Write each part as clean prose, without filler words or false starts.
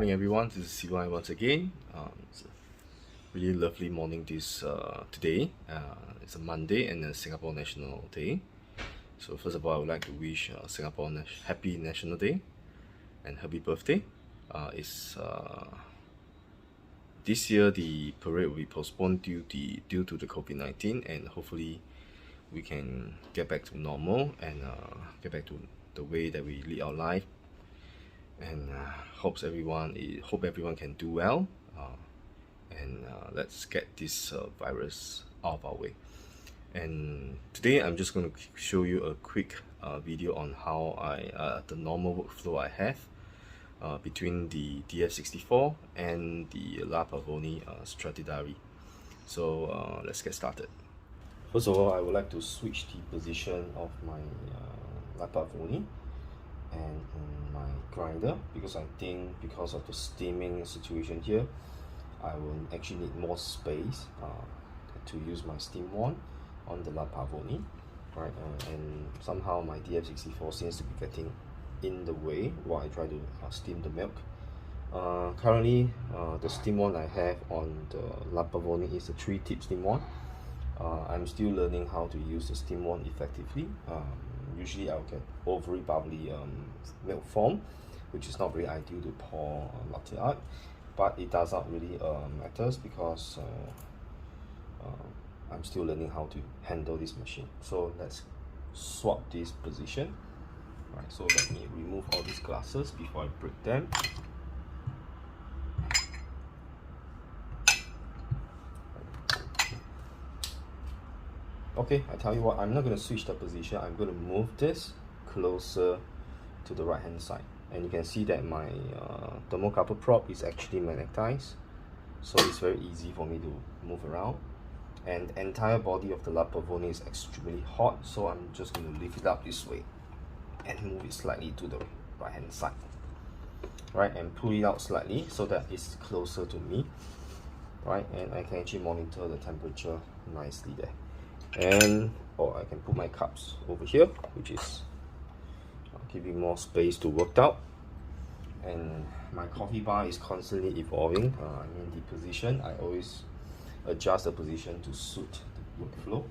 morning, everyone. This is CY once again. It's a really lovely morning today. It's a Monday and a Singapore National Day. So first of all, I would like to wish Singapore happy National Day and happy birthday. This year the parade will be postponed due to the COVID-19, and hopefully we can get back to normal and get back to the way that we lead our life. And hope everyone can do well, and let's get this virus out of our way. And today I'm just going to show you a quick video on how the normal workflow I have between the DF64 and the Pavoni Stradivari. So let's get started. First of all, I would like to switch the position of my Pavoni and my grinder, because I think because of the steaming situation here, I will actually need more space to use my steam wand on the Pavoni, right? And somehow my DF64 seems to be getting in the way while I try to steam the milk. Currently, the steam wand I have on the Pavoni is a 3-tip steam wand. I'm still learning how to use the steam wand effectively. Usually I'll get overly bubbly milk foam, which is not very ideal to pour latte art, but it does not really matters because I'm still learning how to handle this machine. So let's swap this position. Right, so let me remove all these glasses before I break them. Okay, I tell you what, I'm not going to switch the position. I'm going to move this closer to the right hand side, and you can see that my thermocouple prop is actually magnetized, so it's very easy for me to move around. And the entire body of the Pavoni is extremely hot, so I'm just going to lift it up this way and move it slightly to the right hand side, right, and pull it out slightly so that it's closer to me, right, and I can actually monitor the temperature nicely there. And I can put my cups over here, which is giving more space to work out. And my coffee bar is constantly evolving. The position, I always adjust the position to suit the workflow.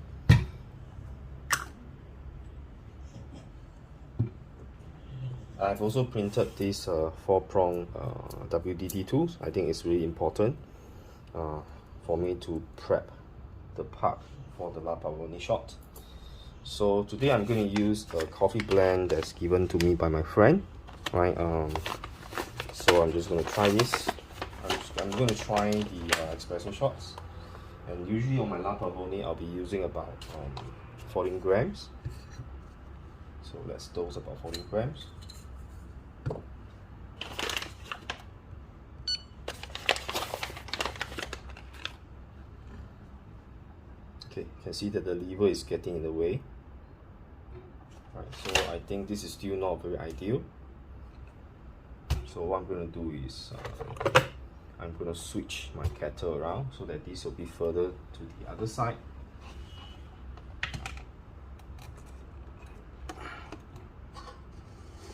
I've also printed these 4-prong WDT tools. I think it's really important for me to prep the part for the Pavoni shot. So today I'm going to use a coffee blend that's given to me by my friend, right? So I'm just going to try this. I'm going to try the espresso shots, and usually on my Pavoni I'll be using about 14 grams. So let's dose about 14 grams. Okay, you can see that the lever is getting in the way. Right, so I think this is still not very ideal. So what I'm going to do is I'm going to switch my kettle around so that this will be further to the other side.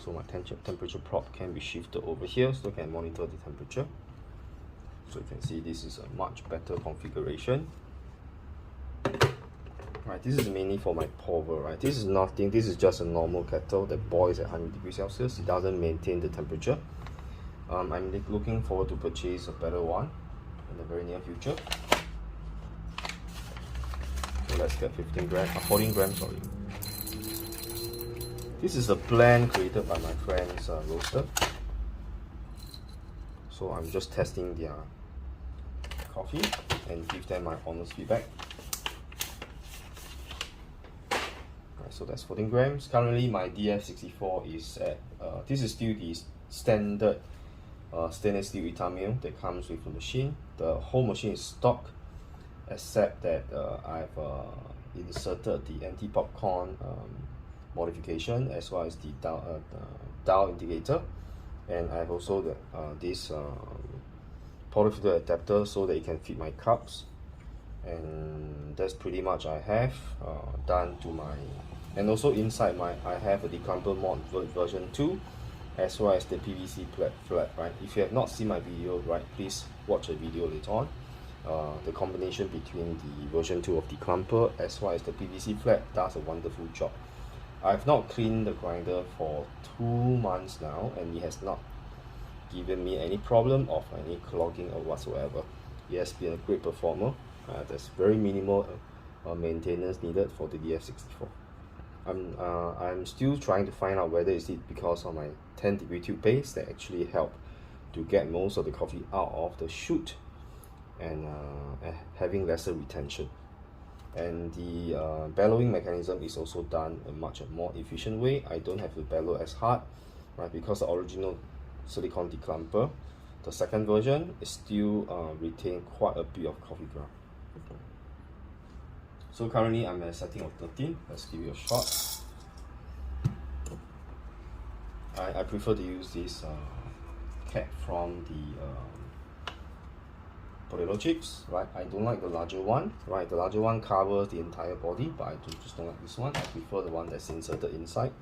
So my temperature prop can be shifted over here so I can monitor the temperature. So you can see this is a much better configuration. Right, this is mainly for my pour-over, right? This is nothing, this is just a normal kettle that boils at 100 degrees Celsius. It doesn't maintain the temperature. I'm looking forward to purchase a better one in the very near future. So let's get 14 grams, sorry. This is a blend created by my friend's roaster. So I'm just testing their coffee and give them my honest feedback. So that's 14 grams. Currently my DF64 is at, this is still the standard stainless steel Itamil that comes with the machine. The whole machine is stock, except that I've inserted the anti-popcorn modification, as well as the dial indicator, and I have also this portafilter adapter so that it can fit my cups. And that's pretty much I have done to my, and also inside I have a decouple mod version 2 as well as the PVC flap, right? If you have not seen my video, right, please watch the video later on. The combination between the version 2 of the clumper as well as the PVC flap does a wonderful job. I've not cleaned the grinder for 2 months now, and it has not given me any problem of any clogging or whatsoever. It has been a great performer. There's very minimal maintenance needed for the DF64. I'm still trying to find out whether is it because of my 10-degree tube base that actually help to get most of the coffee out of the chute and having lesser retention. And the bellowing mechanism is also done a much more efficient way. I don't have to bellow as hard, right? Because the original silicone declumper, the second version, is still retain quite a bit of coffee ground. So currently I'm at a setting of 13. Let's give it a shot. I prefer to use this cap from the potato chips, right? I don't like the larger one, right? The larger one covers the entire body, but I just don't like this one. I prefer the one that's inserted inside.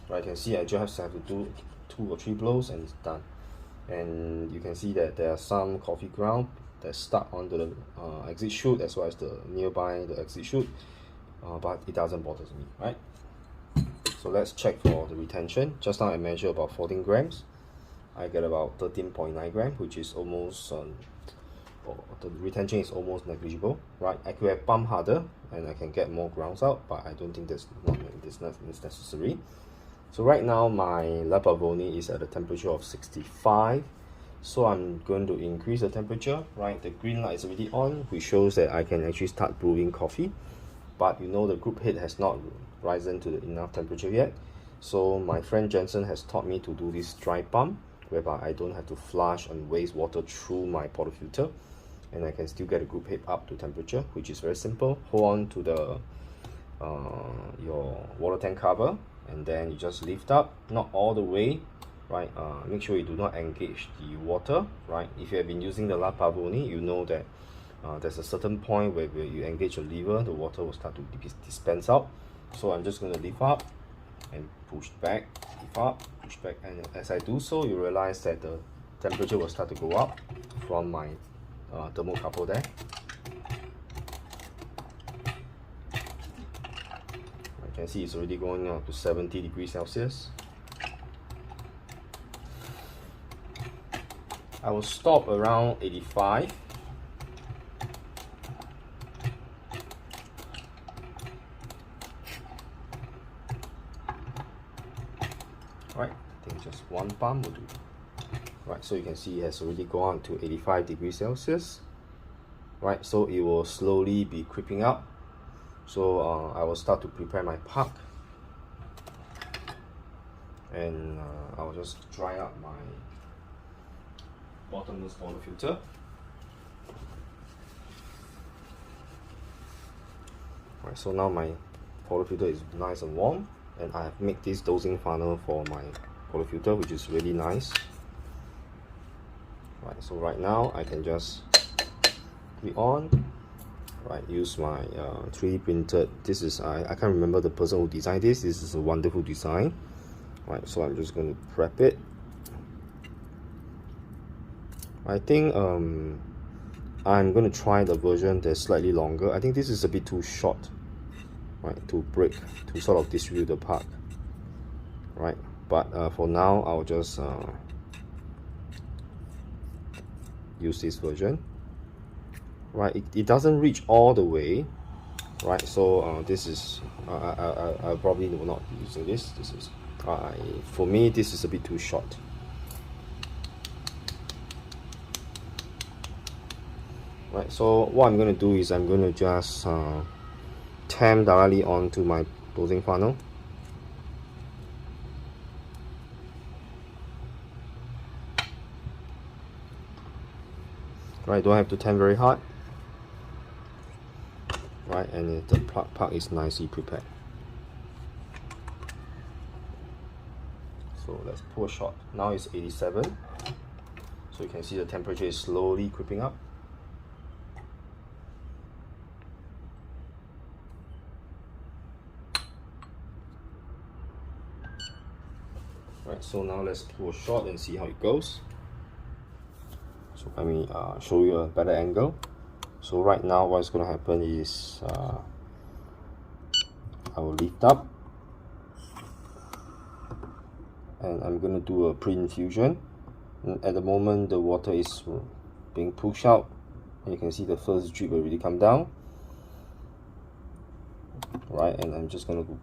Right, you can see I just have to do 2 or 3 blows and it's done. And you can see that there are some coffee ground that's stuck onto the exit chute as well as the nearby the exit chute, but it doesn't bother me, right? So let's check for the retention. Just now I measured about 14 grams. I get about 13.9 grams, which is almost the retention is almost negligible, right? I could have pumped harder and I can get more grounds out, but I don't think that's necessary. So right now my La Pavoni is at a temperature of 65, so I'm going to increase the temperature, right? The green light is already on, which shows that I can actually start brewing coffee, but you know the group head has not risen to enough temperature yet. So my friend Jensen has taught me to do this dry pump, whereby I don't have to flush and waste water through my portafilter, and I can still get a group head up to temperature, which is very simple. Hold on to the your water tank cover, and then you just lift up, not all the way, right? Make sure you do not engage the water, right? If you have been using the La Pavoni, you know that there's a certain point where you engage the lever, the water will start to dispense out. So I'm just going to lift up and push back, lift up, push back, and as I do so, you realize that the temperature will start to go up from my thermocouple there. You can see it's already going up to 70 degrees Celsius. I will stop around 85. Right, I think just 1 pump will do. Right, so you can see it has already gone to 85 degrees Celsius. Right, so it will slowly be creeping up. So I will start to prepare my puck, and I will just dry up my bottomless portafilter. Right, so now my portafilter is nice and warm, and I have made this dosing funnel for my portafilter, which is really nice. Right, so right now I can just click on. Right, use my 3D printed. This is I can't remember the person who designed this. This is a wonderful design. Right, so I'm just going to prep it. I think I'm going to try the version that's slightly longer. I think this is a bit too short, right, to sort of distribute the puck. Right, but for now I'll just use this version. Right, it doesn't reach all the way, right? So this is I probably will not be using this. This is for me this is a bit too short. Right, so what I'm going to do is I'm going to just tamp directly onto my dosing funnel. Right, don't have to turn very hard. Right, and the part is nicely prepared. So let's pour a shot. Now it's 87. So you can see the temperature is slowly creeping up. Right, so now let's pour a shot and see how it goes. So let me show you a better angle. So right now what's going to happen is I will lift up and I'm going to do a pre-infusion. At the moment the water is being pushed out and you can see the first drip already come down. Right, and I'm just going to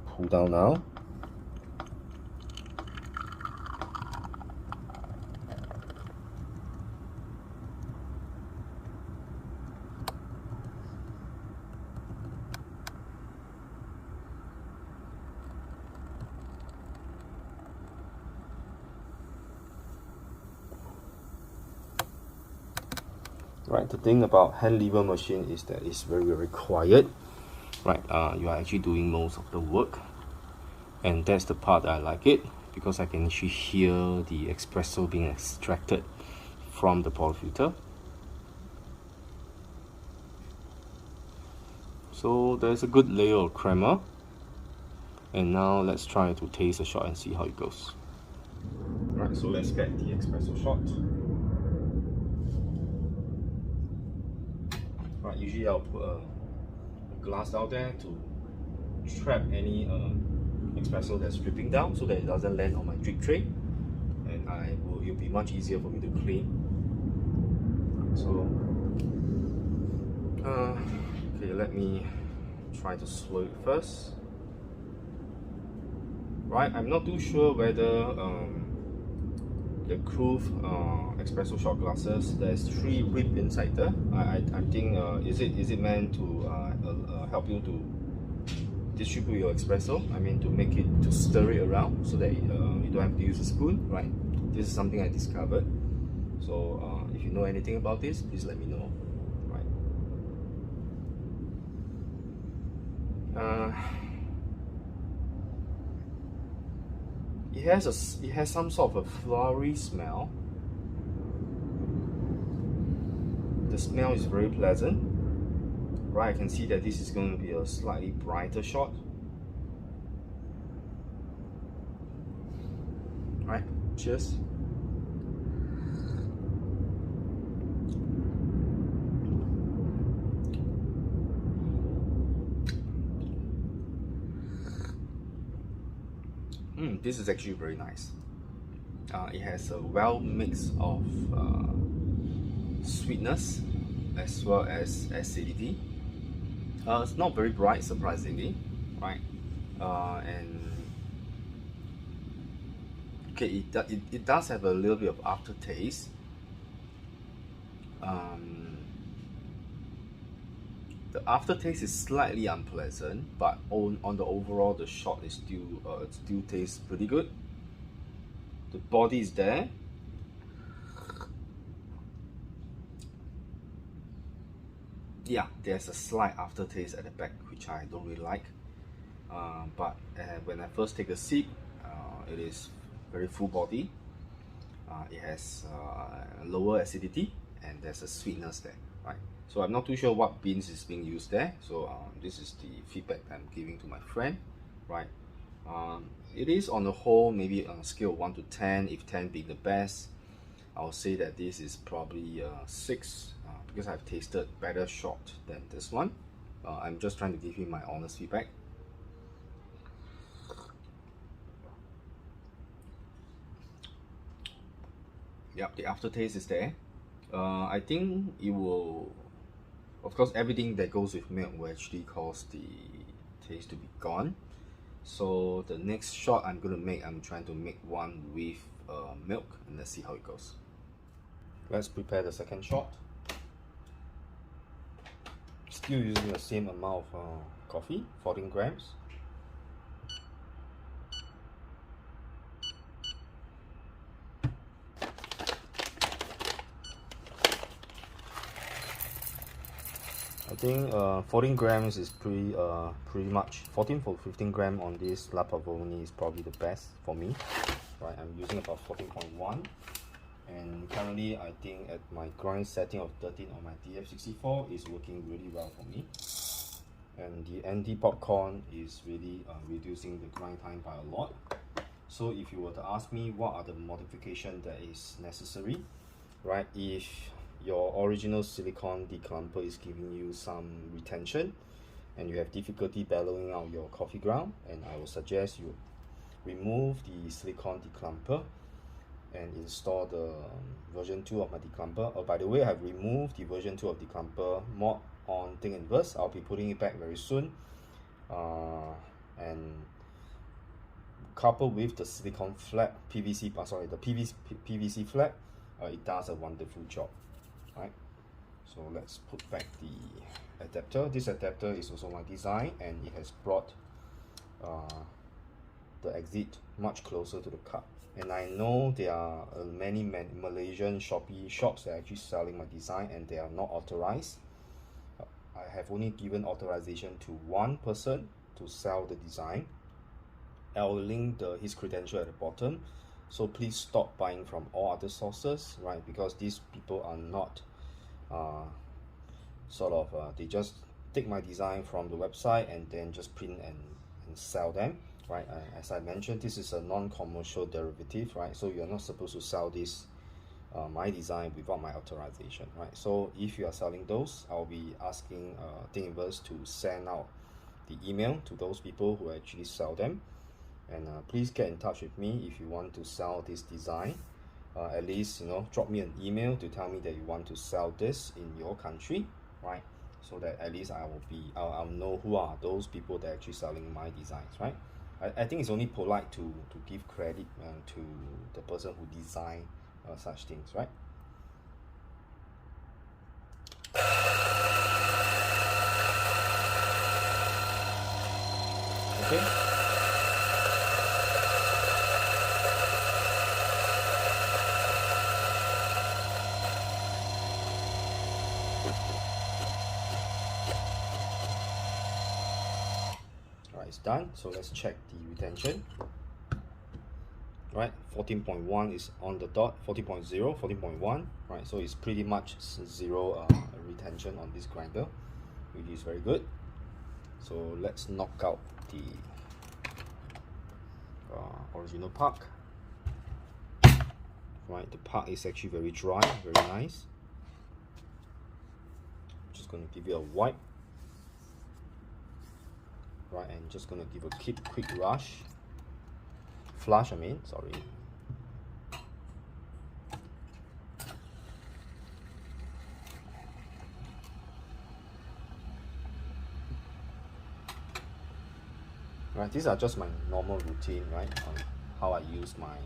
pull down now. Right, the thing about hand lever machine is that it's very quiet. Right, you are actually doing most of the work, and that's the part that I like it, because I can actually hear the espresso being extracted from the portafilter. So there's a good layer of crema, and now let's try to taste a shot and see how it goes. Right, so let's get the espresso shot. Right, usually I'll put a glass out there to trap any espresso that's dripping down so that it doesn't land on my drip tray, and it'll be much easier for me to clean. So okay, let me try to swirl it first. Right, I'm not too sure whether the Groove espresso shot glasses, there's 3 rib inside there. I think is it meant to help you to distribute your espresso? I mean, to make it, to stir it around so that you don't have to use a spoon, right? This is something I discovered. So if you know anything about this, please let me know. Right. It has some sort of a flowery smell. The smell is very pleasant. Right, I can see that this is going to be a slightly brighter shot. Right, cheers. This is actually very nice. It has a well mix of sweetness as well as acidity. It's not very bright, surprisingly, right? And okay, it does have a little bit of aftertaste. The aftertaste is slightly unpleasant, but on the overall, the shot is still tastes pretty good. The body is there. Yeah, there's a slight aftertaste at the back, which I don't really like. But when I first take a sip, it is very full body. It has lower acidity, and there's a sweetness there, right? So I'm not too sure what beans is being used there. So this is the feedback I'm giving to my friend, right? It is on the whole, maybe on a scale of 1 to 10, if 10 being the best, I'll say that this is probably 6, because I've tasted better shot than this one. I'm just trying to give you my honest feedback. Yep, the aftertaste is there. I think it will, of course, everything that goes with milk will actually cause the taste to be gone. So the next shot I'm trying to make one with milk, and let's see how it goes. Let's prepare the second shot. Still using the same amount of coffee, 14 grams. think 14 grams is pretty much 14 for 15 gram on this La Pavoni is probably the best for me. Right, I'm using about 14.1, and currently I think at my grind setting of 13 on my DF64 is working really well for me. And the anti-popcorn is really reducing the grind time by a lot. So if you were to ask me what are the modifications that is necessary, right, if your original silicone declumper is giving you some retention and you have difficulty bellowing out your coffee ground, and I will suggest you remove the silicone declumper and install the version 2 of my declumper. Oh, by the way, I have removed the version 2 of declumper mod on Thingiverse. I'll be putting it back very soon, and coupled with the silicone flap PVC, the PVC flap, it does a wonderful job. Right, so let's put back the adapter. This adapter is also my design, and it has brought the exit much closer to the cup. And I know there are many Malaysian Shopee shops that are actually selling my design, and they are not authorized. I have only given authorization to one person to sell the design. I'll link his credential at the bottom, so please stop buying from all other sources, right? Because these people are not they just take my design from the website and then just print and sell them, right? As I mentioned, this is a non-commercial derivative, right? So you're not supposed to sell this my design without my authorization, right? So if you are selling those, I'll be asking Thingiverse to send out the email to those people who actually sell them, and please get in touch with me if you want to sell this design. At least, you know, drop me an email to tell me that you want to sell this in your country, right? So that at least I'll know who are those people that are actually selling my designs, right? I think it's only polite to give credit to the person who designed such things, right? Okay. Alright, it's done. So let's check the retention. Right, 14.1 is on the dot, 14.0, 14.1, right? So it's pretty much zero retention on this grinder, which is very good. So let's knock out the original puck. Right, the puck is actually very dry, very nice. Just going to give it a wipe. Right, and just going to give a quick flush, sorry. Right, these are just my normal routine, right, on how I use my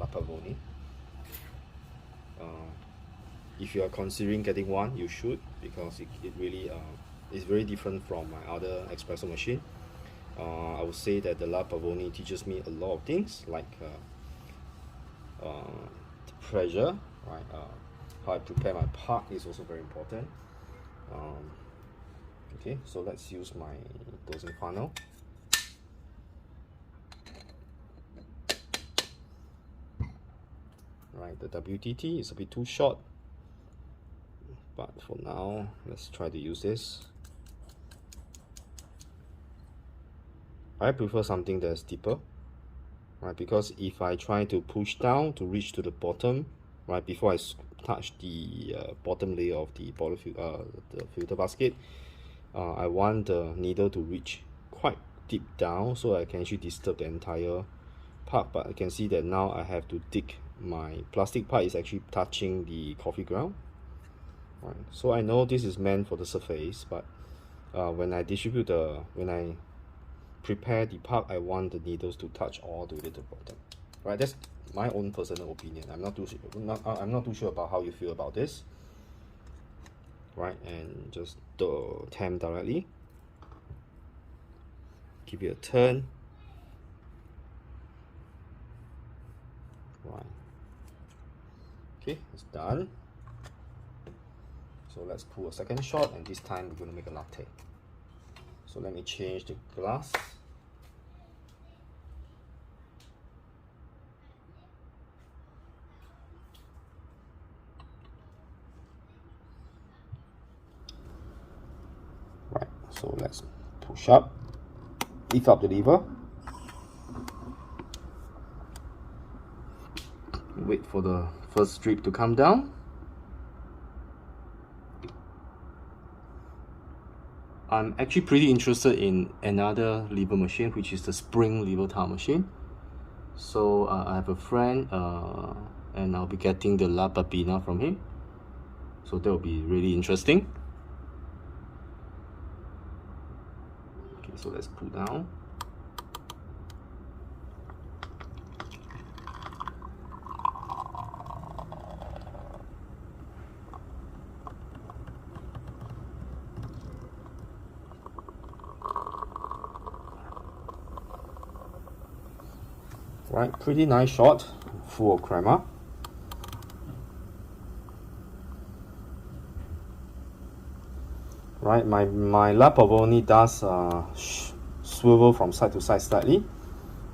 La Pavoni. If you are considering getting one, you should, because it really is very different from my other espresso machine. I would say that the La Pavoni teaches me a lot of things, like the pressure, right? How I prepare my puck is also very important. Okay, so let's use my dosing funnel. Right, the WTT is a bit too short, but for now, let's try to use this. I prefer something that's deeper, right? Because if I try to push down to reach to the bottom, right, before I touch the bottom layer of the filter basket, I want the needle to reach quite deep down so I can actually disturb the entire part. But I can see that now I have to dig. My plastic part is actually touching the coffee ground, right? So I know this is meant for the surface, but when I prepare the puck, I want the needles to touch all the way to the bottom, right? That's my own personal opinion. I'm not too sure about how you feel about this, right? And just tam directly, give it a turn, right? Okay, it's done. So let's pull a second shot, and this time we're going to make a latte. So let me change the glass. Right, so let's push up, lift up the lever, wait for the first drip to come down. I'm actually pretty interested in another lever machine, which is the spring lever tile machine. So I have a friend and I'll be getting the La Papina from him. So that will be really interesting. Okay, so let's pull down. Right, pretty nice shot, full of crema. Right, my La Pavoni does swivel from side to side slightly,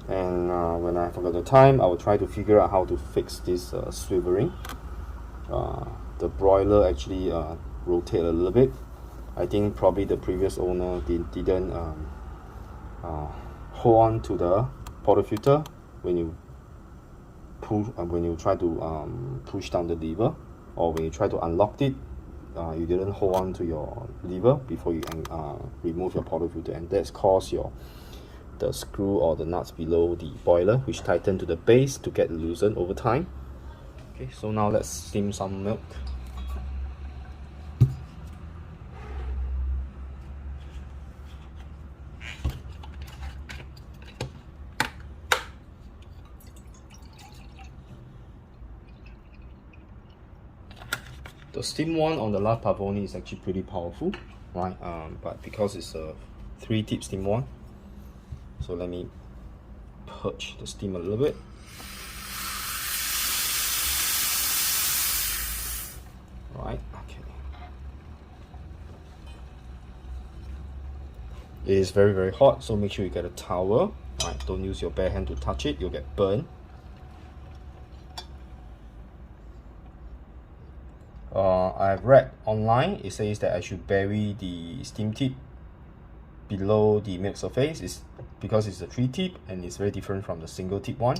and when I forgot the time, I will try to figure out how to fix this swiveling. The broiler actually rotate a little bit. I think probably the previous owner didn't hold on to the portafilter when you pull when you try to push down the lever, or when you try to unlock it, you didn't hold on to your lever before you remove your portafilter, and that's caused the screw or the nuts below the boiler, which tighten to the base, to get loosened over time. Okay, so now let's steam some milk. The steam one on the La Pavoni is actually pretty powerful, right? But because it's a 3-tip steam one, so let me purge the steam a little bit. Right, okay. It is very, very hot, so make sure you get a towel. Right, don't use your bare hand to touch it, you'll get burned. I've read online, it says that I should bury the steam tip below the milk surface. It's because it's a 3-tip and it's very different from the single tip one.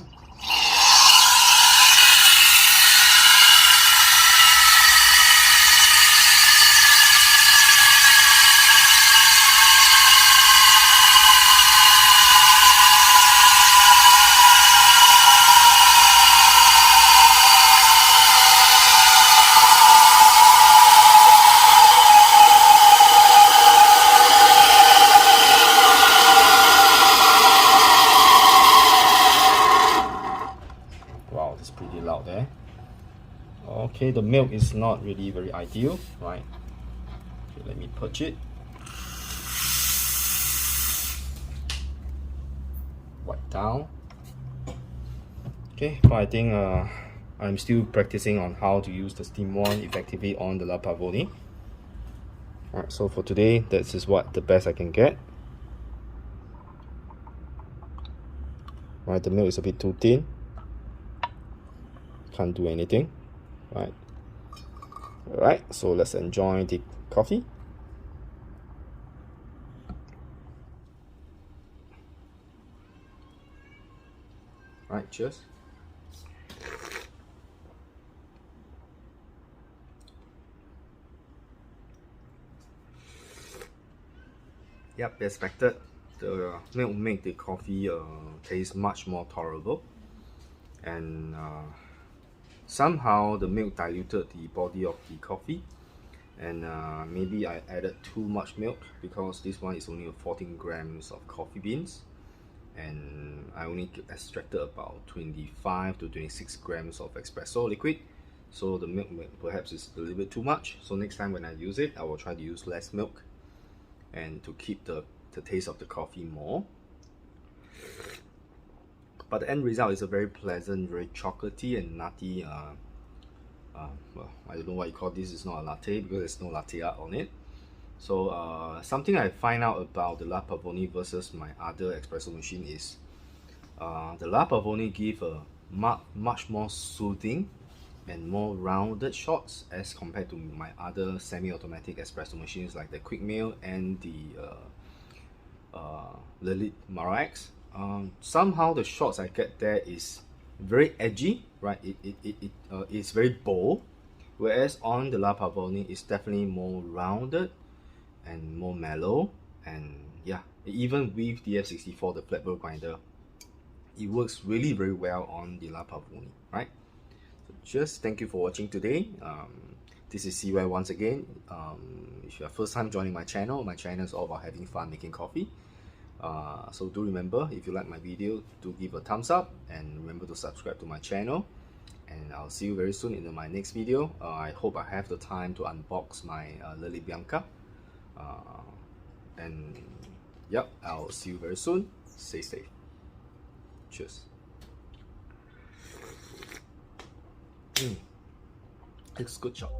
Wow, that's pretty loud there. Okay, the milk is not really very ideal, right? Okay, let me purge it. Wipe down. Okay, but I think I'm still practicing on how to use the steam one effectively on the La Pavoni. Alright, so for today, this is what the best I can get. Right, the milk is a bit too thin. Can't do anything. Right. Alright, so let's enjoy the coffee. Alright, cheers. Yep, as expected, the milk make the coffee taste much more tolerable, and somehow the milk diluted the body of the coffee, and maybe I added too much milk, because this one is only 14 grams of coffee beans, and I only extracted about 25 to 26 grams of espresso liquid, so the milk perhaps is a little bit too much. So next time when I use it, I will try to use less milk, and to keep the taste of the coffee more. But the end result is a very pleasant, very chocolatey and nutty well, I don't know what you call this. It's not a latte because there's no latte art on it. So something I find out about the La Pavoni versus my other espresso machine is the La Pavoni give a much more soothing and more rounded shots as compared to my other semi-automatic espresso machines like the Quick Mill and the Lilith Marax. Somehow the shots I get there is very edgy, right? It's very bold, whereas on the La Pavoni it's definitely more rounded and more mellow. And yeah, even with DF64, the flatbed grinder, it works really very well on the La Pavoni, right? So just thank you for watching today. This is CY once again. If you are first time joining my channel is all about having fun making coffee. So do remember, if you like my video, do give a thumbs up and remember to subscribe to my channel. And I'll see you very soon in my next video. I hope I have the time to unbox my Lily Bianca. And yep, I'll see you very soon. Stay safe. Cheers. It's good shot.